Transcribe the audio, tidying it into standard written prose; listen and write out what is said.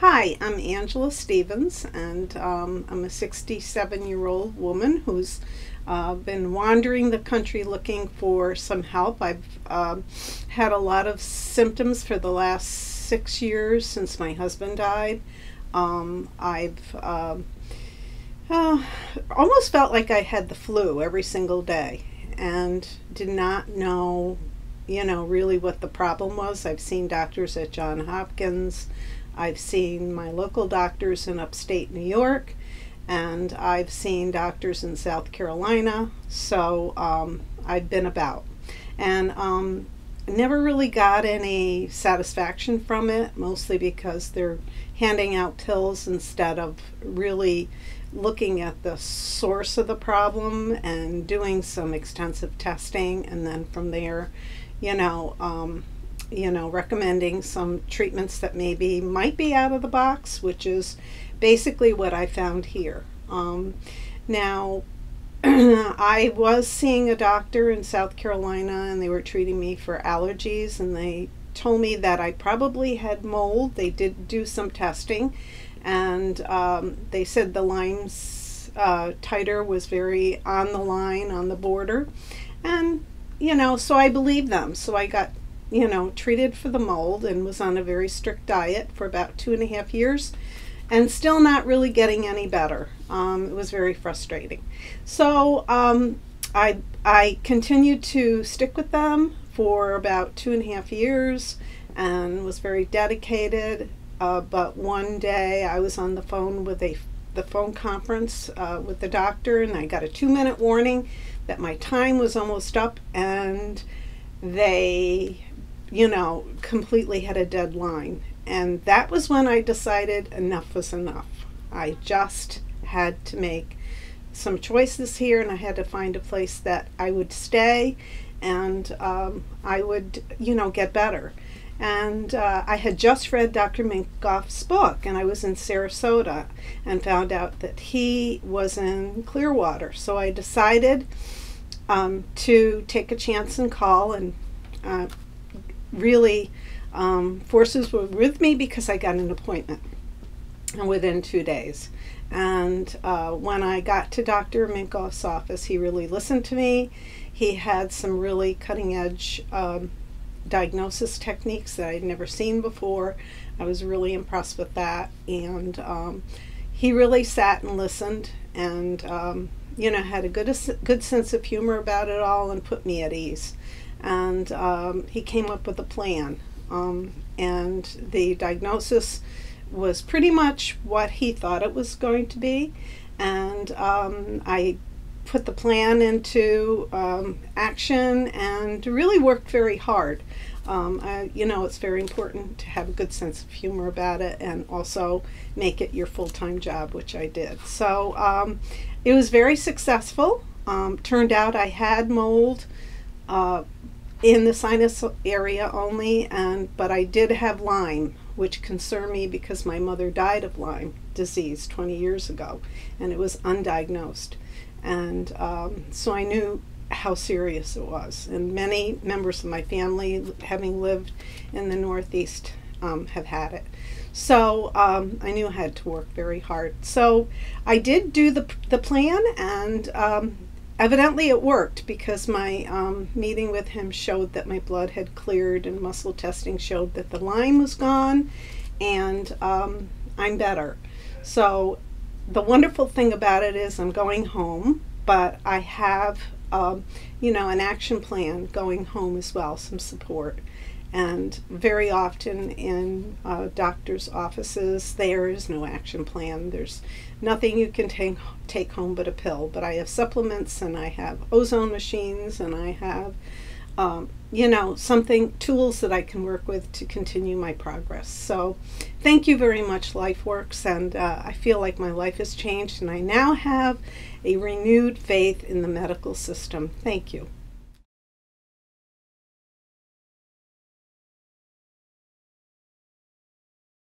Hi, I'm Angela Stevens, and I'm a 67-year-old woman who's been wandering the country looking for some help. I've had a lot of symptoms for the last 6 years since my husband died. I've almost felt like I had the flu every single day and did not know, really what the problem was. I've seen doctors at Johns Hopkins. I've seen my local doctors in upstate New York, and I've seen doctors in South Carolina, so I've been about. And never really got any satisfaction from it, mostly because they're handing out pills instead of really looking at the source of the problem and doing some extensive testing, and then from there, recommending some treatments that might be out of the box, which is basically what I found here. Now, I was seeing a doctor in South Carolina, and they were treating me for allergies, and they told me that I probably had mold. They did do some testing, and they said the Lyme's titer was very on the line, on the border, and so I believed them. So I got treated for the mold and was on a very strict diet for about 2.5 years, and still not really getting any better. It was very frustrating. So I continued to stick with them for about 2.5 years and was very dedicated. But one day I was on the phone with the phone conference with the doctor, and I got a 2-minute warning that my time was almost up, and they completely had a deadline. And that was when I decided enough was enough. I just had to make some choices here, and I had to find a place that I would stay, and I would, get better. And I had just read Dr. Minkoff's book, and I was in Sarasota and found out that he was in Clearwater. So I decided to take a chance and call, and really forces were with me because I got an appointment within 2 days. And when I got to Dr. Minkoff's office, he really listened to me. He had some really cutting edge diagnosis techniques that I'd never seen before. I was really impressed with that, and he really sat and listened, and had a good sense of humor about it all, and put me at ease. And he came up with a plan, and the diagnosis was pretty much what he thought it was going to be, and I put the plan into action and really worked very hard. It's very important to have a good sense of humor about it, and also make it your full-time job, which I did. So it was very successful. Turned out I had mold in the sinus area only, but I did have Lyme, which concerned me because my mother died of Lyme disease 20 years ago, and it was undiagnosed. And so I knew how serious it was, and many members of my family, having lived in the Northeast, have had it. So I knew I had to work very hard. So I did do the plan, and evidently it worked, because my meeting with him showed that my blood had cleared, and muscle testing showed that the Lyme was gone, and I'm better. So the wonderful thing about it is I'm going home, but I have an action plan going home as well, some support. And very often in doctors' offices, there is no action plan. There's nothing you can take home but a pill. But I have supplements, and I have ozone machines, and I have tools that I can work with to continue my progress. So thank you very much, LifeWorks, and I feel like my life has changed, and I now have a renewed faith in the medical system. Thank you.